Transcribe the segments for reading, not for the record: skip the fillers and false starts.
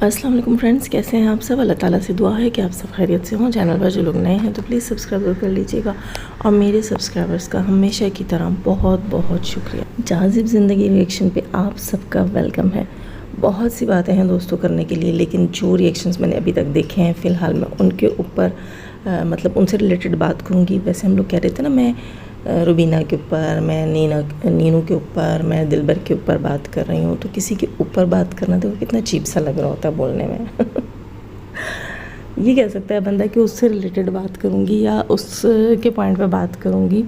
अस्सलाम वालेकुम फ्रेंड्स, कैसे हैं आप सब। अल्लाह ताला से दुआ है कि आप सब खैरियत से हों। चैनल पर जो लोग नए हैं तो प्लीज़ सब्सक्राइब कर लीजिएगा और मेरे सब्सक्राइबर्स का हमेशा की तरह बहुत बहुत शुक्रिया। जाज़िब ज़िंदगी रिएक्शन पे आप सबका वेलकम है। बहुत सी बातें हैं दोस्तों करने के लिए, लेकिन जो रिएक्शंस मैंने अभी तक देखे हैं फ़िलहाल मैं उनके ऊपर मतलब उनसे रिलेटेड बात करूँगी। वैसे हम लोग कह रहे थे ना, मैं रुबीना के ऊपर, मैं नीनू के ऊपर, मैं दिलबर के ऊपर बात कर रही हूँ, तो किसी के ऊपर बात करना देखो कितना चीप सा लग रहा होता है बोलने में। ये कह सकता है बंदा कि उससे रिलेटेड बात करूँगी या उसके पॉइंट पे बात करूँगी।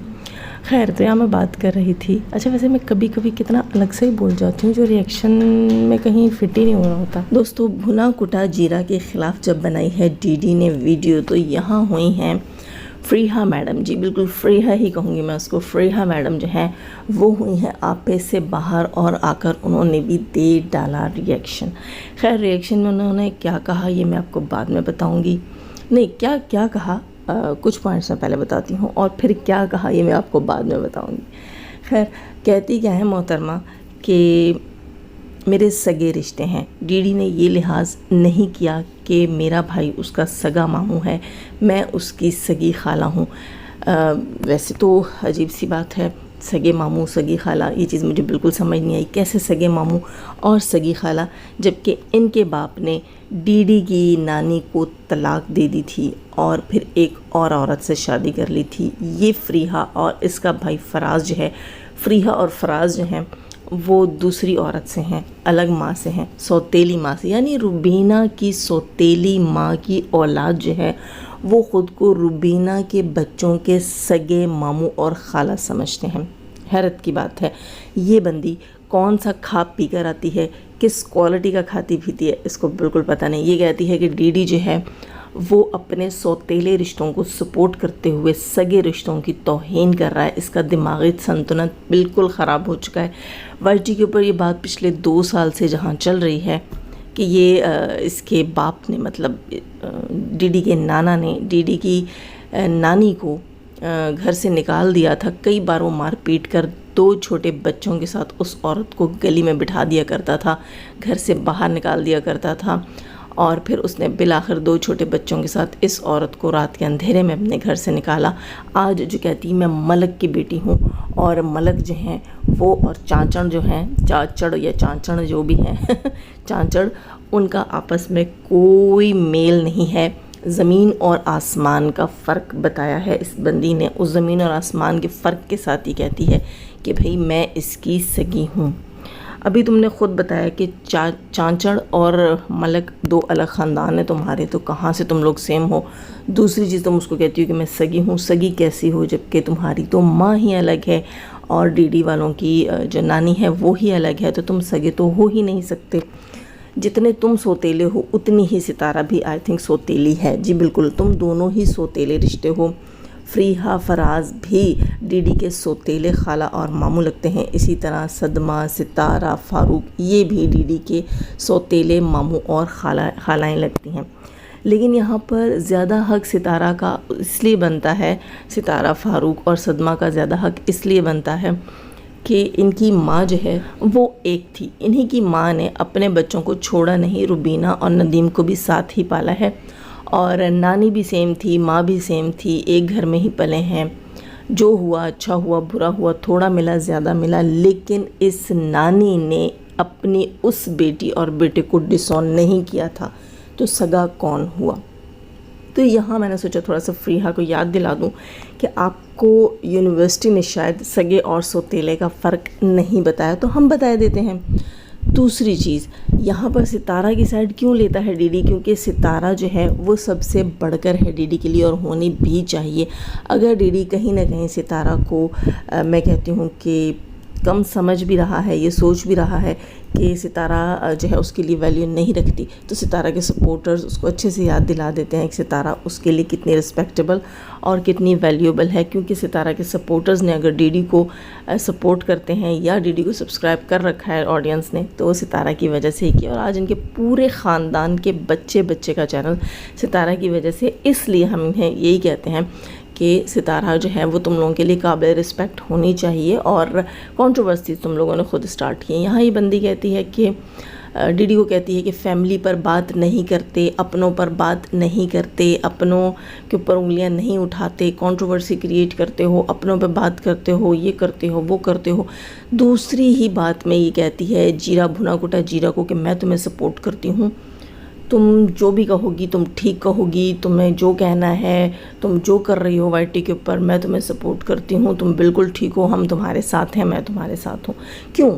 खैर, तो यहाँ मैं बात कर रही थी। अच्छा, वैसे मैं कभी कभी कितना अलग से ही बोल जाती हूँ जो रिएक्शन में कहीं फिट ही नहीं हो रहा होता। दोस्तों, भुना कुटा जीरा के ख़िलाफ़ जब बनाई है डीडी ने वीडियो, तो यहाँ हुई हैं फ़रीहा मैडम जी, बिल्कुल फ़रीहा ही कहूँगी मैं उसको। फ़रीहा मैडम जो हैं वो हुई हैं आपे से बाहर और आकर उन्होंने भी दे डाला रिएक्शन। खैर, रिएक्शन में उन्होंने क्या कहा ये मैं आपको बाद में बताऊँगी। नहीं, क्या क्या कहा कुछ पॉइंट्स मैं पहले बताती हूँ और फिर क्या कहा ये मैं आपको बाद में बताऊँगी। खैर, कहती क्या है मोहतरमा कि मेरे सगे रिश्ते हैं। डीडी ने ये लिहाज नहीं किया कि मेरा भाई उसका सगा मामू है, मैं उसकी सगी खाला हूँ। वैसे तो अजीब सी बात है, सगे मामू सगी खाला, ये चीज़ मुझे बिल्कुल समझ नहीं आई। कैसे सगे मामू और सगी खाला, जबकि इनके बाप ने डीडी की नानी को तलाक दे दी थी और फिर एक और औरत से शादी कर ली थी। ये फ़रीहा और इसका भाई फराज जो है, फ़रीहा और फराज जो हैं वो दूसरी औरत से हैं, अलग माँ से हैं, सौतेली माँ से। यानी रुबीना की सौतेली माँ की औलाद जो है वो ख़ुद को रुबीना के बच्चों के सगे मामू और खाला समझते हैं। हैरत की बात है, ये बंदी कौन सा खा पी कर आती है, किस क्वालिटी का खाती पीती है, इसको बिल्कुल पता नहीं। ये कहती है कि डीडी जो है वो अपने सौतेले रिश्तों को सपोर्ट करते हुए सगे रिश्तों की तौहीन कर रहा है। इसका दिमागी संतुलन बिल्कुल ख़राब हो चुका है। वाईटी के ऊपर ये बात पिछले 2 साल से जहाँ चल रही है कि ये इसके बाप ने, मतलब डीडी के नाना ने डीडी की नानी को घर से निकाल दिया था। कई बार वो मार पीट कर 2 छोटे बच्चों के साथ उस औरत को गली में बिठा दिया करता था, घर से बाहर निकाल दिया करता था और फिर उसने बिलाखिर 2 छोटे बच्चों के साथ इस औरत को रात के अंधेरे में अपने घर से निकाला। आज जो कहती मैं मलक की बेटी हूँ और मलक जो हैं वो और चांचड़ जो हैं, चाचड़ या चांचड़ जो भी हैं चांचड़, उनका आपस में कोई मेल नहीं है। ज़मीन और आसमान का फ़र्क बताया है इस बंदी ने। उस ज़मीन और आसमान के फ़र्क के साथ ही कहती है कि भाई मैं इसकी सगी हूँ। अभी तुमने ख़ुद बताया कि चांचड़ और मलक 2 अलग ख़ानदान है तुम्हारे, तो कहाँ से तुम लोग सेम हो। दूसरी चीज़, तुम उसको कहती हो कि मैं सगी हूँ। सगी कैसी हो जबकि तुम्हारी तो माँ ही अलग है और डीडी वालों की जो नानी है वो ही अलग है, तो तुम सगे तो हो ही नहीं सकते। जितने तुम सोतेले हो उतनी ही सितारा भी आई थिंक सोतेली है। जी बिल्कुल, तुम दोनों ही सोतेले रिश्ते हो। फ़रीहा फराज भी डीडी के सोतेले खाला और मामू लगते हैं। इसी तरह सदमा, सितारा, फ़ारूक, ये भी डीडी के सोतेले मामू और खालाएँ लगती हैं। लेकिन यहाँ पर ज़्यादा हक़ सितारा का इसलिए बनता है, सितारा, फ़ारूक और सदमा का ज़्यादा हक़ इसलिए बनता है कि इनकी माँ जो है वो एक थी। इन्हीं की माँ ने अपने बच्चों को छोड़ा नहीं, रुबीना और नदीम को भी साथ ही पाला है और नानी भी सेम थी, माँ भी सेम थी, एक घर में ही पले हैं। जो हुआ अच्छा हुआ, बुरा हुआ, थोड़ा मिला ज़्यादा मिला, लेकिन इस नानी ने अपनी उस बेटी और बेटे को डिसऑन नहीं किया था, तो सगा कौन हुआ। तो यहाँ मैंने सोचा थोड़ा सा फ़रीहा को याद दिला दूँ कि आपको यूनिवर्सिटी ने शायद सगे और सोतेले का फ़र्क नहीं बताया, तो हम बता देते हैं। दूसरी चीज़, यहाँ पर सितारा की साइड क्यों लेता है डीडी, क्योंकि सितारा जो है वो सबसे बढ़कर है डीडी के लिए और होनी भी चाहिए। अगर डीडी कहीं ना कहीं सितारा को मैं कहती हूँ कि कम समझ भी रहा है, ये सोच भी रहा है कि सितारा जो है उसके लिए वैल्यू नहीं रखती, तो सितारा के सपोर्टर्स उसको अच्छे से याद दिला देते हैं कि सितारा उसके लिए कितनी रिस्पेक्टेबल और कितनी वैल्यूएबल है। क्योंकि सितारा के सपोर्टर्स ने अगर डीडी को सपोर्ट करते हैं या डीडी को सब्सक्राइब कर रखा है ऑडियंस ने, तो वो सितारा की वजह से ही किया। और आज इनके पूरे ख़ानदान के बच्चे का चैनल सितारा की वजह से, इसलिए हम इन्हें यही कहते हैं कि सितारा जो है वो तुम लोगों के लिए काबिल रिस्पेक्ट होनी चाहिए और कंट्रोवर्सी तुम लोगों ने खुद स्टार्ट की। यहाँ ये बंदी कहती है कि डीडी को कहती है कि फैमिली पर बात नहीं करते, अपनों पर बात नहीं करते, अपनों के ऊपर उंगलियां नहीं उठाते, कंट्रोवर्सी क्रिएट करते हो, अपनों पर बात करते हो, ये करते हो, वो करते हो। दूसरी ही बात में ये कहती है जीरा भुना कुटा जीरा को कि मैं तुम्हें सपोर्ट करती हूँ, तुम जो भी कहोगी तुम ठीक कहोगी, तुम्हें जो कहना है, तुम जो कर रही हो वाईटी के ऊपर, मैं तुम्हें सपोर्ट करती हूँ, तुम बिल्कुल ठीक हो, हम तुम्हारे साथ हैं, मैं तुम्हारे साथ हूँ। क्यों?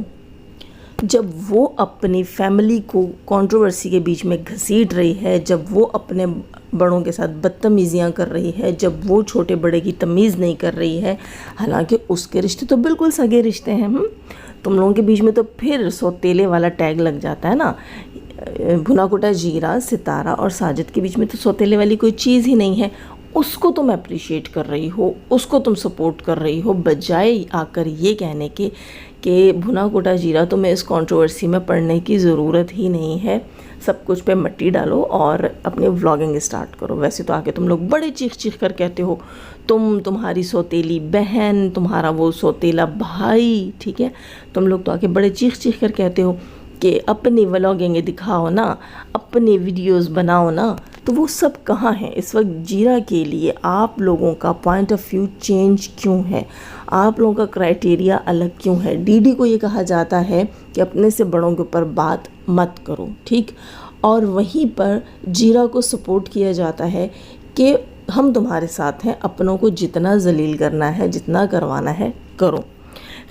जब वो अपनी फैमिली को कंट्रोवर्सी के बीच में घसीट रही है, जब वो अपने बड़ों के साथ बदतमीज़ियाँ कर रही है, जब वो छोटे बड़े की तमीज़ नहीं कर रही है, हालांकि उसके रिश्ते तो बिल्कुल सगे रिश्ते हैं। तुम लोगों के बीच में तो फिर सौतेले वाला टैग लग जाता है ना। भुना कुटा जीरा, सितारा और साजिद के बीच में तो सौतेले वाली कोई चीज़ ही नहीं है। उसको तुम अप्रिशिएट कर रही हो, उसको तुम सपोर्ट कर रही हो, बजाय आकर ये कहने के कि भुना कुटा जीरा तुम्हें इस कंट्रोवर्सी में पढ़ने की ज़रूरत ही नहीं है, सब कुछ पे मट्टी डालो और अपनी व्लॉगिंग स्टार्ट करो। वैसे तो आके तुम लोग बड़े चीख चीख कर कहते हो, तुम्हारी सौतेली बहन, तुम्हारा वो सौतेला भाई, ठीक है, तुम लोग तो आके बड़े चीख चीख कर कहते हो कि अपनी व्लॉगिंग दिखाओ ना, अपने वीडियोस बनाओ ना। तो वो सब कहाँ है इस वक्त? जीरा के लिए आप लोगों का पॉइंट ऑफ व्यू चेंज क्यों है? आप लोगों का क्राइटेरिया अलग क्यों है? डीडी को ये कहा जाता है कि अपने से बड़ों के ऊपर बात मत करो, ठीक, और वहीं पर जीरा को सपोर्ट किया जाता है कि हम तुम्हारे साथ हैं, अपनों को जितना जलील करना है, जितना करवाना है करो।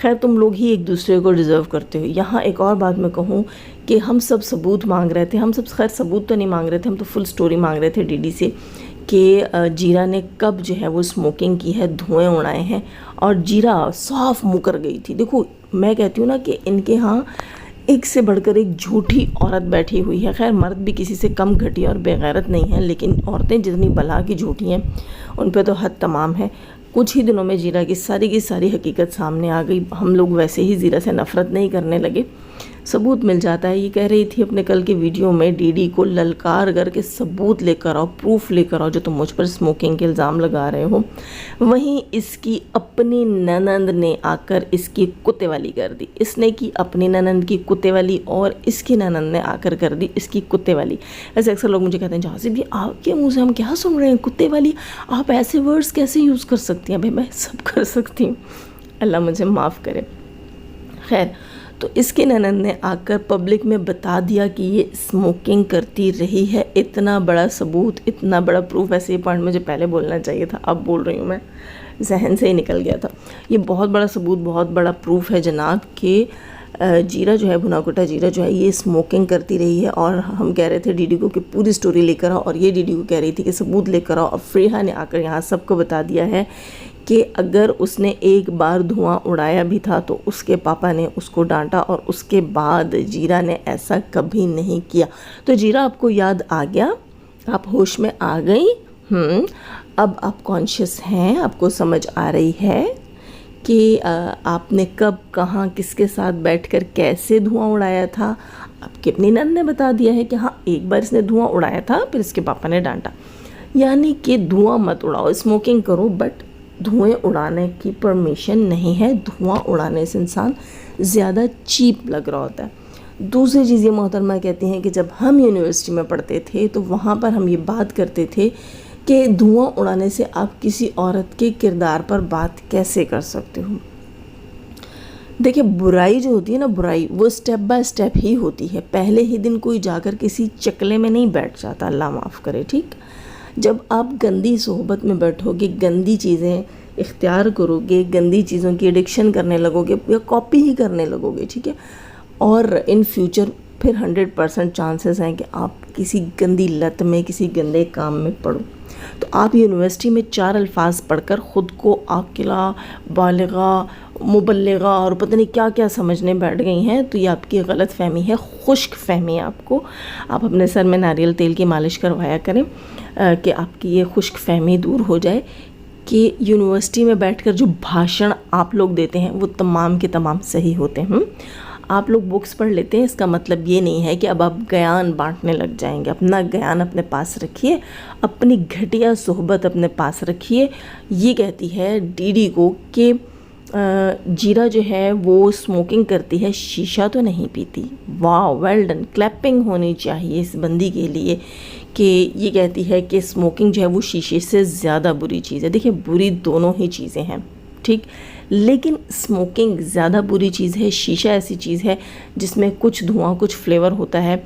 खैर, तुम लोग ही एक दूसरे को डिज़र्व करते हो। यहाँ एक और बात मैं कहूँ कि हम सब सबूत मांग रहे थे, हम सब खैर सबूत तो नहीं मांग रहे थे, हम तो फुल स्टोरी मांग रहे थे डीडी से कि जीरा ने कब जो है वो स्मोकिंग की है, धुएं उड़ाए हैं, और जीरा साफ मुकर गई थी। देखो, मैं कहती हूँ ना कि इनके यहाँ एक से बढ़कर एक झूठी औरत बैठी हुई है। खैर, मर्द भी किसी से कम घटिया और बेगैरत नहीं है, लेकिन औरतें जितनी बला की झूठी हैं उन पर तो हद तमाम है। कुछ ही दिनों में जीरा की सारी हकीकत सामने आ गई। हम लोग वैसे ही जीरा से नफ़रत नहीं करने लगे, सबूत मिल जाता है। ये कह रही थी अपने कल के वीडियो में डीडी को ललकार करके सबूत लेकर आओ, प्रूफ लेकर आओ जो तुम मुझ पर स्मोकिंग के इल्ज़ाम लगा रहे हो। वहीं इसकी अपनी ननंद ने आकर इसकी कुत्ते वाली कर दी। इसने की अपनी ननंद की कुत्ते वाली और इसकी ननंद ने आकर कर दी इसकी कुत्ते वाली। ऐसे अक्सर लोग मुझे कहते हैं, जहाँ से भी आपके मुँह से हम क्या सुन रहे हैं, कुत्ते वाली, आप ऐसे वर्ड्स कैसे यूज़ कर सकती हैं? भाई, मैं सब कर सकती हूँ, अल्लाह मुझे माफ़ करे। खैर, तो इसके ननंद ने आकर पब्लिक में बता दिया कि ये स्मोकिंग करती रही है। इतना बड़ा सबूत, इतना बड़ा प्रूफ। ऐसे ये पॉइंट मुझे पहले बोलना चाहिए था, अब बोल रही हूँ मैं, जहन से ही निकल गया था। ये बहुत बड़ा सबूत, बहुत बड़ा प्रूफ है जनाब कि जीरा जो है, भुना कुटा जीरा जो है, ये स्मोकिंग करती रही है। और हम कह रहे थे डीडी को कि पूरी स्टोरी लेकर आओ, और ये डीडी को कह रही थी कि सबूत लेकर आओ। और फ्रेहा ने आकर यहाँ सबको बता दिया है कि अगर उसने एक बार धुआं उड़ाया भी था तो उसके पापा ने उसको डांटा, और उसके बाद जीरा ने ऐसा कभी नहीं किया। तो जीरा, आपको याद आ गया, आप होश में आ गई, अब आप कॉन्शियस हैं, आपको समझ आ रही है कि आपने कब, कहाँ, किसके साथ बैठकर कैसे धुआं उड़ाया था। आपकी अपनी नंद ने बता दिया है कि हाँ, एक बार इसने धुआं उड़ाया था, फिर इसके पापा ने डांटा। यानी कि धुआं मत उड़ाओ, स्मोकिंग करो, बट धुएं उड़ाने की परमिशन नहीं है। धुआं उड़ाने से इंसान ज़्यादा चीप लग रहा होता है। दूसरी चीज़ ये मोहतरमा कहती हैं कि जब हम यूनिवर्सिटी में पढ़ते थे तो वहाँ पर हम ये बात करते थे कि धुआं उड़ाने से आप किसी औरत के किरदार पर बात कैसे कर सकते हो। देखिए, बुराई जो होती है ना, बुराई वो स्टेप बाय स्टेप ही होती है। पहले ही दिन कोई जाकर किसी चकले में नहीं बैठ जाता, अल्लाह माफ़ करे, ठीक। जब आप गंदी सोहबत में बैठोगे, गंदी चीज़ें इख्तियार करोगे, गंदी चीज़ों की एडिक्शन करने लगोगे या कॉपी ही करने लगोगे, ठीक है, और इन फ्यूचर फिर 100% चांसेस हैं कि आप किसी गंदी लत में, किसी गंदे काम में पड़ो। तो आप यूनिवर्सिटी में 4 अल्फाज पढ़कर ख़ुद को आकिला, बालिगा, मुबल्लिगा और पता नहीं क्या क्या समझने बैठ गई हैं, तो ये आपकी गलत फहमी है, खुश्क फहमी है आपको। आप अपने सर में नारियल तेल की मालिश करवाया करें कि आपकी ये खुश्क फहमी दूर हो जाए कि यूनिवर्सिटी में बैठकर जो भाषण आप लोग देते हैं वो तमाम के तमाम सही होते हैं। आप लोग बुक्स पढ़ लेते हैं, इसका मतलब ये नहीं है कि अब आप ज्ञान बांटने लग जाएंगे। अपना ज्ञान अपने पास रखिए, अपनी घटिया सोहबत अपने पास रखिए। ये कहती है डीडी को कि جیرا جو ہے وہ اسموکنگ کرتی ہے، شیشہ تو نہیں پیتی. واو، ویل ڈن، کلیپنگ ہونی چاہیے اس بندی کے لیے کہ یہ کہتی ہے کہ اسموکنگ جو ہے وہ شیشے سے زیادہ بری چیز ہے. دیکھیں بری دونوں ہی چیزیں ہیں، ٹھیک، لیکن اسموکنگ زیادہ بری چیز ہے. شیشہ ایسی چیز ہے جس میں کچھ دھواں کچھ فلیور ہوتا ہے،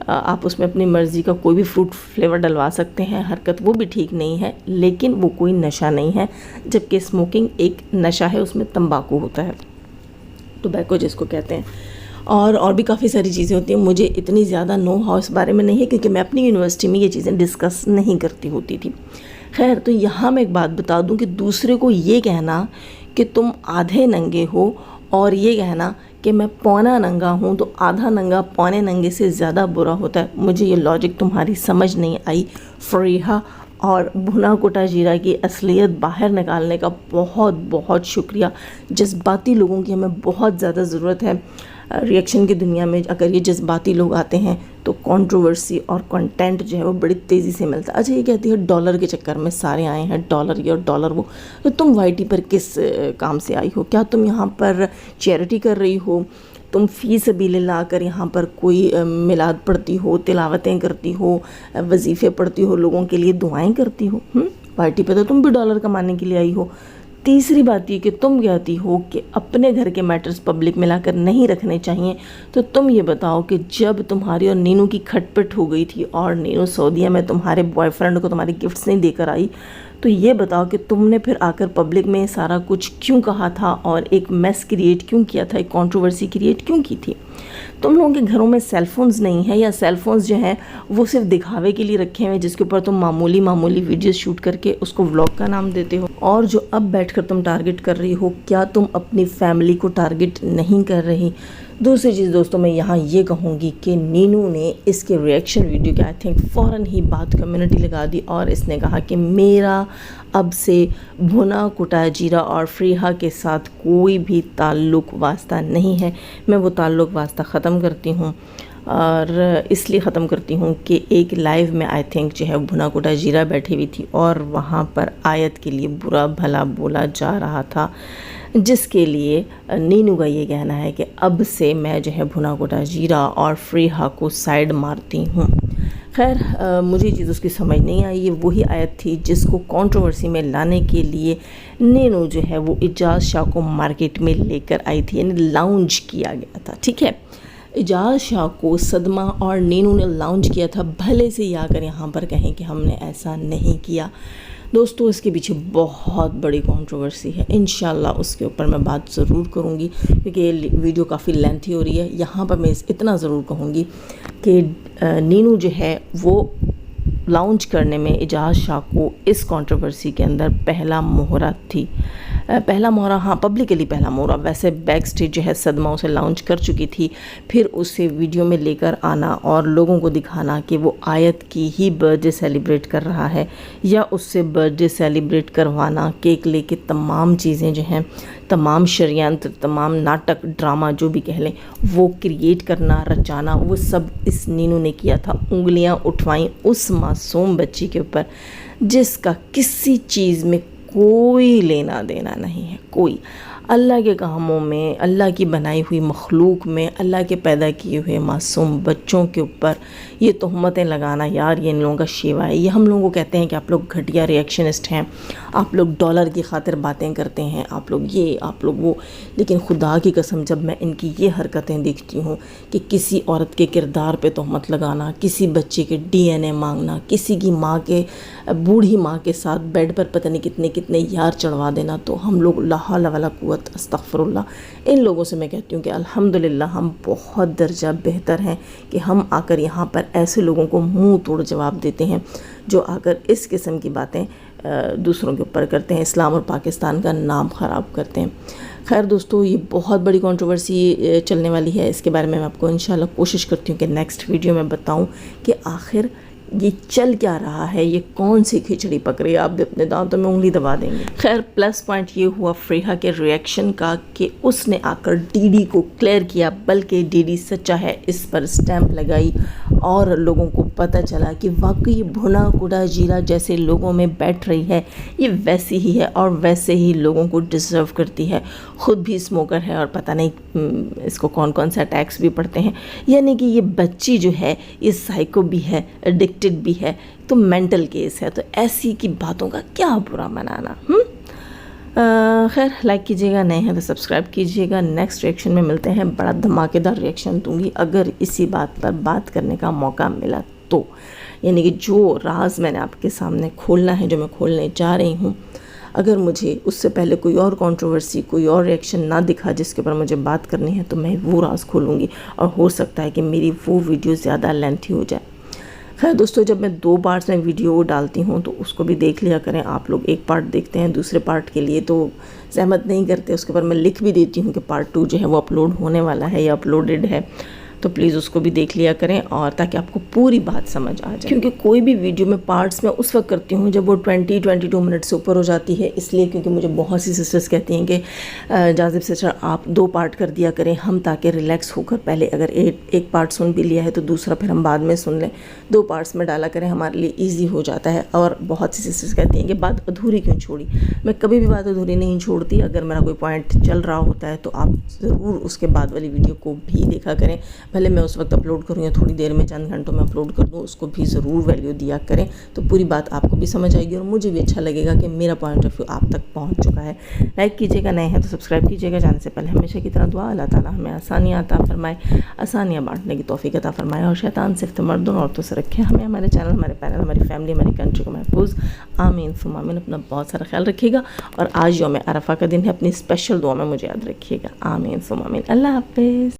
آپ اس میں اپنی مرضی کا کوئی بھی فروٹ فلیور ڈلوا سکتے ہیں، حرکت وہ بھی ٹھیک نہیں ہے، لیکن وہ کوئی نشہ نہیں ہے. جبکہ اسموکنگ ایک نشہ ہے، اس میں تمباکو ہوتا ہے، ٹوبیکو جس کو کہتے ہیں، اور بھی کافی ساری چیزیں ہوتی ہیں. مجھے اتنی زیادہ نو ہاؤ اس بارے میں نہیں ہے کیونکہ میں اپنی یونیورسٹی میں یہ چیزیں ڈسکس نہیں کرتی ہوتی تھی. خیر، تو یہاں میں ایک بات بتا دوں کہ دوسرے کو یہ کہنا کہ تم آدھے ننگے ہو اور یہ کہنا کہ میں پونا ننگا ہوں، تو آدھا ننگا پونے ننگے سے زیادہ برا ہوتا ہے. مجھے یہ لاجک تمہاری سمجھ نہیں آئی. فریحہ اور بھنا کوٹا جیرا کی اصلیت باہر نکالنے کا بہت بہت شکریہ. جذباتی لوگوں کی ہمیں بہت زیادہ ضرورت ہے ریئیکشن کی دنیا میں. اگر یہ جذباتی لوگ آتے ہیں تو کنٹروورسی اور کنٹینٹ جو ہے وہ بڑی تیزی سے ملتا ہے. اچھا، یہ کہتی ہے ڈالر کے چکر میں سارے آئے ہیں، ڈالر یہ اور ڈالر وہ. تو تم وائی ٹی پر کس کام سے آئی ہو؟ کیا تم یہاں پر چیریٹی کر رہی ہو؟ تم فی سبیل اللہ آ کر یہاں پر کوئی میلاد پڑھتی ہو، تلاوتیں کرتی ہو، وظیفے پڑھتی ہو، لوگوں کے لیے دعائیں کرتی ہو؟ وائی ٹی پہ تو تم بھی ڈالر کمانے کے لیے آئی ہو. تیسری بات یہ کہ تم کہتی ہو کہ اپنے گھر کے میٹرز پبلک میں لا کر نہیں رکھنے چاہیے. تو تم یہ بتاؤ کہ جب تمہاری اور نینو کی کھٹ پٹ ہو گئی تھی اور نینو سعودیہ میں تمہارے بوائے فرینڈ کو تمہاری گفٹس نہیں دے کر آئی، تو یہ بتاؤ کہ تم نے پھر آ کر پبلک میں سارا کچھ کیوں کہا تھا اور ایک میس کریٹ کیوں کیا تھا، ایک کنٹروورسی کریٹ کیوں کی تھی؟ تم لوگوں کے گھروں میں سیل فونز نہیں ہیں، یا سیل فونز جو ہیں وہ صرف دکھاوے کے لیے رکھے ہوئے جس کے اوپر تم معمولی ویڈیوز شوٹ کر کے اس کو ولاگ کا نام دیتے ہو؟ اور جو اب بیٹھ کر تم ٹارگٹ کر رہی ہو، کیا تم اپنی فیملی کو ٹارگٹ نہیں کر رہی؟ دوسری چیز دوستوں، میں یہاں یہ کہوں گی کہ نینو نے اس کے ریئیکشن ویڈیو کے آئی تھنک فوراً ہی بات کمیونٹی لگا دی اور اس نے کہا کہ میرا اب سے بھنا کوٹا جیرا اور فریحہ کے ساتھ کوئی بھی تعلق واسطہ نہیں ہے. میں وہ تعلق واسطہ ختم کرتی ہوں، اور اس لیے ختم کرتی ہوں کہ ایک لائیو میں آئی تھنک جو ہے بھنا کوٹا جیرا بیٹھی ہوئی تھی اور وہاں پر آیت کے لیے برا بھلا بولا جا رہا تھا، جس کے لیے نینو کا یہ کہنا ہے کہ اب سے میں جو ہے بھنا کوٹا جیرا اور فریحہ کو سائیڈ مارتی ہوں. خیر، مجھے یہ چیز اس کی سمجھ نہیں آئی. یہ وہی آیت تھی جس کو کنٹروورسی میں لانے کے لیے نینو جو ہے وہ اعجاز شاہ کو مارکیٹ میں لے کر آئی تھی، یعنی لاؤنج کیا گیا تھا. ٹھیک ہے، اعجاز شاہ کو صدمہ اور نینو نے لاؤنج کیا تھا، بھلے سے یہ آ کر یہاں پر کہیں کہ ہم نے ایسا نہیں کیا. دوستو، اس کے پیچھے بہت بڑی کنٹروورسی ہے. انشاءاللہ اس کے اوپر میں بات ضرور کروں گی کیونکہ یہ ویڈیو کافی لینتھی ہو رہی ہے. یہاں پر میں اتنا ضرور کہوں گی کہ نینو جو ہے وہ لاؤنچ کرنے میں اعجاز شاہ کو اس کنٹروورسی کے اندر پہلا مہرہ تھی. پہلا مہرہ، ہاں پبلکلی پہلا مہرہ. ویسے بیک سٹیج جو ہے صدمہ اسے لاؤنچ کر چکی تھی، پھر اسے ویڈیو میں لے کر آنا اور لوگوں کو دکھانا کہ وہ آیت کی ہی برتھ ڈے سیلیبریٹ کر رہا ہے یا اس سے برتھ ڈے سیلیبریٹ کروانا، کیک لے کے تمام چیزیں جو ہیں، تمام شریانتر، تمام ناٹک، ڈرامہ جو بھی کہہ لیں، وہ کریٹ کرنا، رچانا، وہ سب اس نینو نے کیا تھا. انگلیاں اٹھوائیں اس معصوم بچی کے اوپر جس کا کسی چیز میں کوئی لینا دینا نہیں ہے. کوئی اللہ کے کاموں میں، اللہ کی بنائی ہوئی مخلوق میں، اللہ کے پیدا کیے ہوئے معصوم بچوں کے اوپر یہ تہمتیں لگانا، یار یہ ان لوگوں کا شیوا ہے. یہ ہم لوگوں کو کہتے ہیں کہ آپ لوگ گھٹیا ریئیکشنسٹ ہیں، آپ لوگ ڈالر کی خاطر باتیں کرتے ہیں، آپ لوگ یہ، آپ لوگ وہ. لیکن خدا کی قسم جب میں ان کی یہ حرکتیں دیکھتی ہوں کہ کسی عورت کے کردار پہ تہمت لگانا، کسی بچے کے ڈی این اے مانگنا، کسی کی ماں کے، بوڑھی ماں کے ساتھ بیڈ پر پتہ نہیں کتنے کتنے یار چڑھوا دینا، تو ہم لوگ لا حول ولا قوت استغفر اللہ. ان لوگوں سے میں کہتی ہوں کہ الحمدللہ ہم بہت درجہ بہتر ہیں کہ ہم آ کر یہاں پر ایسے لوگوں کو منہ توڑ جواب دیتے ہیں جو آ کر اس قسم کی باتیں دوسروں کے اوپر کرتے ہیں، اسلام اور پاکستان کا نام خراب کرتے ہیں. خیر دوستو، یہ بہت بڑی کنٹروورسی چلنے والی ہے. اس کے بارے میں آپ کو انشاءاللہ کوشش کرتی ہوں کہ نیکسٹ ویڈیو میں بتاؤں کہ آخر یہ چل کیا رہا ہے، یہ کون سی کھچڑی پک رہی ہے. آپ اپنے دانتوں میں انگلی دبا دیں گے. خیر، پلس پوائنٹ یہ ہوا فریحہ کے ریئیکشن کا کہ اس نے آ کر ڈی ڈی کو کلیئر کیا، بلکہ ڈی ڈی سچا ہے اس پر اسٹیمپ لگائی اور لوگوں کو پتہ چلا کہ واقعی بھنا کوڑا جیرا جیسے لوگوں میں بیٹھ رہی ہے یہ ویسی ہی ہے اور ویسے ہی لوگوں کو ڈیزرو کرتی ہے. خود بھی اسموکر ہے اور پتہ نہیں اس کو کون کون سے اٹیکس بھی پڑتے ہیں. یعنی کہ یہ بچی جو ہے یہ سائیکو بھی ہے, ایڈکٹڈ بھی ہے, تو مینٹل کیس ہے. تو ایسی کی باتوں کا کیا برا منانا. خیر لائک کیجیے گا, نئے ہیں تو سبسکرائب کیجیے گا. نیکسٹ ریئیکشن میں ملتے ہیں. بڑا دھماکے دار ریئیکشن دوں گی اگر اسی بات پر بات کرنے کا موقع ملا تو. یعنی کہ جو راز میں نے آپ کے سامنے کھولنا ہے, جو میں کھولنے جا رہی ہوں, اگر مجھے اس سے پہلے کوئی اور کنٹروورسی, کوئی اور ریئیکشن نہ دکھا جس کے اوپر مجھے بات کرنی ہے تو میں وہ راز کھولوں گی, اور ہو سکتا ہے کہ میری وہ ویڈیو زیادہ لینتھی ہو جائے. خیر دوستو, جب میں 2 پارٹس میں ویڈیو ڈالتی ہوں تو اس کو بھی دیکھ لیا کریں. آپ لوگ ایک پارٹ دیکھتے ہیں, دوسرے پارٹ کے لیے تو زحمت نہیں کرتے. اس کے اوپر میں لکھ بھی دیتی ہوں کہ پارٹ 2 جو ہے وہ اپلوڈ ہونے والا ہے یا اپلوڈڈ ہے, تو پلیز اس کو بھی دیکھ لیا کریں, اور تاکہ آپ کو پوری بات سمجھ آ جائے. کیونکہ کوئی بھی ویڈیو میں پارٹس میں اس وقت کرتی ہوں جب وہ 20-22 منٹ سے اوپر ہو جاتی ہے. اس لیے کیونکہ مجھے بہت سی سسٹرز کہتی ہیں کہ جاذب سسٹر آپ 2 پارٹ کر دیا کریں, ہم تاکہ ریلیکس ہو کر پہلے اگر ایک پارٹ سن بھی لیا ہے تو دوسرا پھر ہم بعد میں سن لیں. 2 پارٹس میں ڈالا کریں, ہمارے لیے ایزی ہو جاتا ہے. اور بہت سی سسٹرز کہتی ہیں کہ بات ادھوری کیوں چھوڑی. میں کبھی بھی بات ادھوری نہیں چھوڑتی. اگر میرا کوئی پوائنٹ چل رہا ہوتا ہے تو آپ ضرور اس کے بعد والی ویڈیو کو بھی دیکھا کریں. بھلے میں اس وقت اپلوڈ کروں یا تھوڑی دیر میں, چند گھنٹوں میں اپلوڈ کر دوں, اس کو بھی ضرور ویلیو دیا کریں. تو پوری بات آپ کو بھی سمجھ آئے گی اور مجھے بھی اچھا لگے گا کہ میرا پوائنٹ آف ویو آپ تک پہنچ چکا ہے. لائک کیجیے گا, نئے ہیں تو سبسکرائب کیجیے گا. جانے سے پہلے ہمیشہ کی طرح دعا, اللہ تعالیٰ ہمیں آسانیاں عطا فرمائے, آسانیاں بانٹنے کی توفیق عطا فرمائے, اور شیطان صرف مردوں اور عورتوں سے رکھے. ہمیں, ہمارے چینل, ہمارے پینل, ہماری فیملی, ہماری کنٹری کو محفوظ. آمین ثم آمین. اپنا بہت سارا خیال رکھیے گا, اور آج یوم عرفہ کا دن ہے, اپنی اسپیشل دعا میں مجھے یاد رکھیے گا. آمین ثم آمین. اللہ حافظ.